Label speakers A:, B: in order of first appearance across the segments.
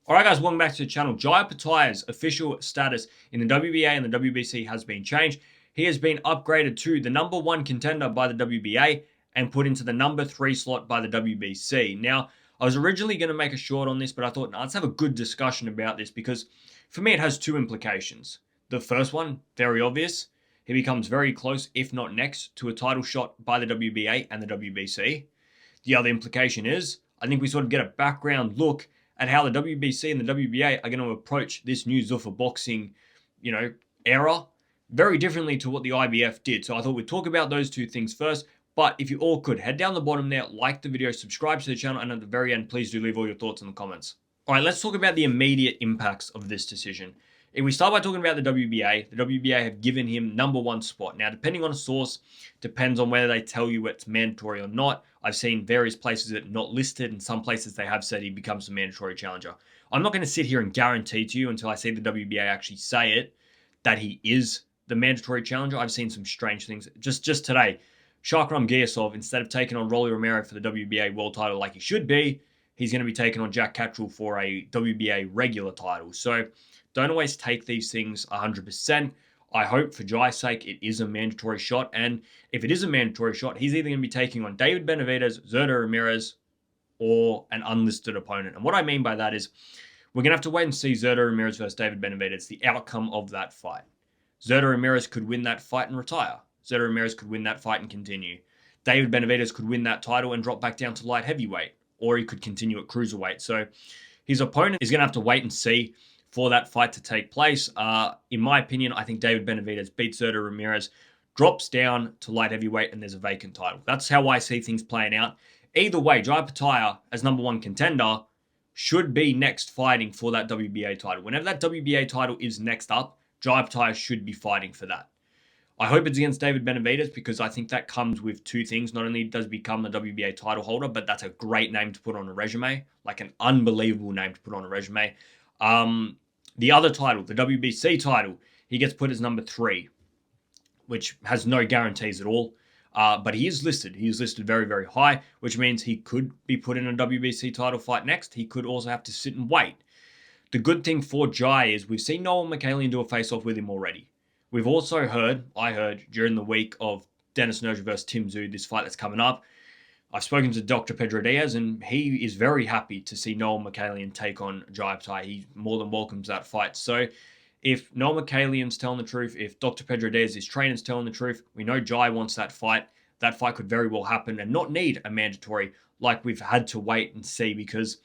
A: Alright guys, welcome back to the channel. Jai Opetaia's official status in the WBA and the WBC has been changed. He has been upgraded to the number 1 contender by the WBA and put into the number 3 slot by the WBC. Now, I was originally going to make a short on this, but I thought, let's have a good discussion about this because for me it has two implications. The first one, very obvious. He becomes very close, if not next, to a title shot by the WBA and the WBC. The other implication is, I think we sort of get a background look at how the WBC and the WBA are going to approach this new Zuffa boxing, era very differently to what the IBF did. So I thought we'd talk about those two things first. But if you all could, head down the bottom there, like the video, subscribe to the channel, and at the very end, please do leave all your thoughts in the comments. All right, let's talk about the immediate impacts of this decision. If we start by talking about the WBA have given him number 1 spot. Now, depending on a source, depends on whether they tell you it's mandatory or not. I've seen various places that not listed, and some places they have said he becomes a mandatory challenger. I'm not going to sit here and guarantee to you until I see the WBA actually say it that he is the mandatory challenger. I've seen some strange things. Just today, Shakram Giasov, instead of taking on Rolly Romero for the WBA world title like he should be, he's going to be taking on Jack Catterall for a WBA regular title. So don't always take these things 100%. I hope for Jai's sake it is a mandatory shot. And if it is a mandatory shot, he's either going to be taking on David Benavidez, Zurdo Ramirez, or an unlisted opponent. And what I mean by that is we're going to have to wait and see Zurdo Ramirez versus David Benavidez, the outcome of that fight. Zurdo Ramirez could win that fight and retire. Zurdo Ramirez could win that fight and continue. David Benavidez could win that title and drop back down to light heavyweight, or he could continue at cruiserweight. So his opponent is going to have to wait and see for that fight to take place. In my opinion, I think David Benavidez beats Zurdo Ramirez, drops down to light heavyweight, and there's a vacant title. That's how I see things playing out. Either way, Jai Opetaia, as number 1 contender, should be next fighting for that WBA title. Whenever that WBA title is next up, Jai Opetaia should be fighting for that. I hope it's against David Benavidez because I think that comes with two things. Not only does he become the WBA title holder, but that's a great name to put on a resume, like an unbelievable name to put on a resume. The other title, the WBC title, he gets put as number 3, which has no guarantees at all. But he is listed. He is listed very, very high, which means he could be put in a WBC title fight next. He could also have to sit and wait. The good thing for Jai is we've seen Noel McCallion do a face-off with him already. We've also I heard during the week of Dennis Nerja versus Tim Tszyu, this fight that's coming up. I've spoken to Dr. Pedro Diaz, and he is very happy to see Noel McCallion take on Jai Opetaia. He more than welcomes that fight. So if Noel McCallion's telling the truth, if Dr. Pedro Diaz, his trainer's telling the truth, we know Jai wants that fight. That fight could very well happen and not need a mandatory like we've had to wait and see because,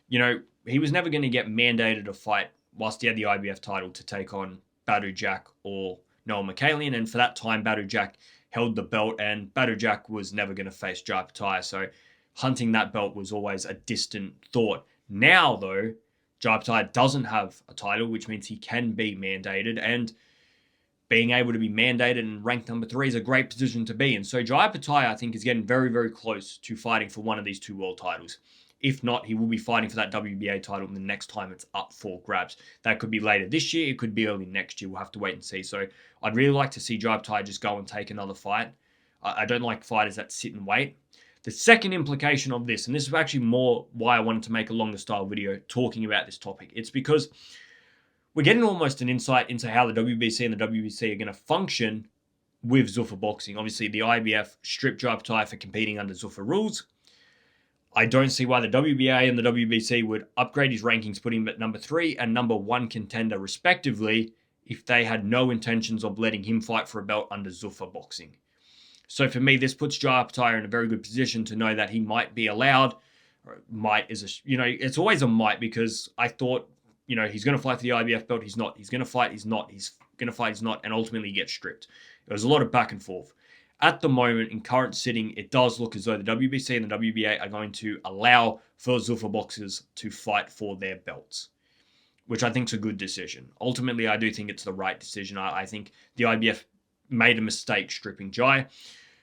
A: he was never going to get mandated a fight whilst he had the IBF title to take on Badou Jack or Noel McCallion. And for that time, Badou Jack held the belt and Badou Jack was never going to face Jai Opetaia. So hunting that belt was always a distant thought. Now, though, Jai Opetaia doesn't have a title, which means he can be mandated. And being able to be mandated and ranked number 3 is a great position to be in. So Jai Opetaia, I think, is getting very, very close to fighting for one of these 2 world titles. If not, he will be fighting for that WBA title the next time it's up for grabs. That could be later this year. It could be early next year. We'll have to wait and see. So I'd really like to see Jai Opetaia just go and take another fight. I don't like fighters that sit and wait. The second implication of this, and this is actually more why I wanted to make a longer style video talking about this topic. It's because we're getting almost an insight into how the WBC and the WBC are going to function with Zuffa boxing. Obviously, the IBF stripped Jai Opetaia for competing under Zuffa rules. I don't see why the WBA and the WBC would upgrade his rankings, putting him at number 3 and number 1 contender, respectively, if they had no intentions of letting him fight for a belt under Zuffa boxing. So for me, this puts Jai Opetaia in a very good position to know that he might be allowed. Or might is it's always a might because I thought, he's going to fight for the IBF belt. He's not. He's going to fight. He's not. He's going to fight. He's not. And ultimately, he gets stripped. It was a lot of back and forth. At the moment, in current sitting, it does look as though the WBC and the WBA are going to allow for Zuffa boxers to fight for their belts, which I think is a good decision. Ultimately, I do think it's the right decision. I think the IBF made a mistake stripping Jai.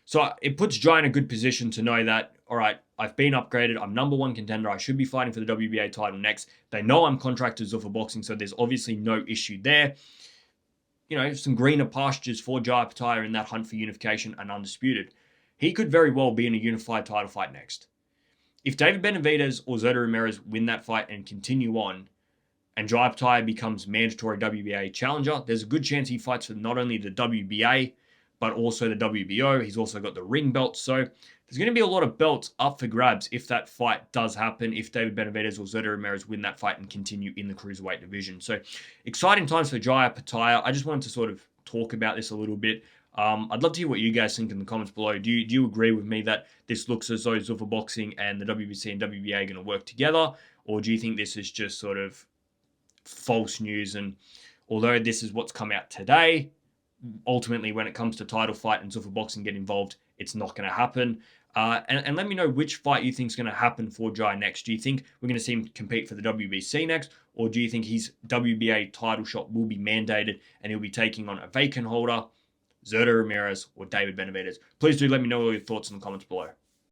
A: So it puts Jai in a good position to know that, all right, I've been upgraded. I'm number 1 contender. I should be fighting for the WBA title next. They know I'm contracted to Zuffa boxing, so there's obviously no issue there. Some greener pastures for Jai Opetaia in that hunt for unification and undisputed. He could very well be in a unified title fight next. If David Benavidez or Zurdo Ramirez win that fight and continue on, and Jai Opetaia becomes mandatory WBA challenger, there's a good chance he fights for not only the WBA, but also the WBO. He's also got the ring belt. So there's going to be a lot of belts up for grabs if that fight does happen, if David Benavidez or Zurdo Ramirez win that fight and continue in the cruiserweight division. So exciting times for Jai Opetaia. I just wanted to sort of talk about this a little bit. I'd love to hear what you guys think in the comments below. Do you agree with me that this looks as though Zuffa Boxing and the WBC and WBA are going to work together? Or do you think this is just sort of false news? And although this is what's come out today, ultimately when it comes to title fight and Zuffa Boxing get involved, it's not going to happen. And let me know which fight you think is going to happen for Jai next. Do you think we're going to see him compete for the WBC next? Or do you think his WBA title shot will be mandated and he'll be taking on a vacant holder, Zurdo Ramirez, or David Benavidez? Please do let me know all your thoughts in the comments below.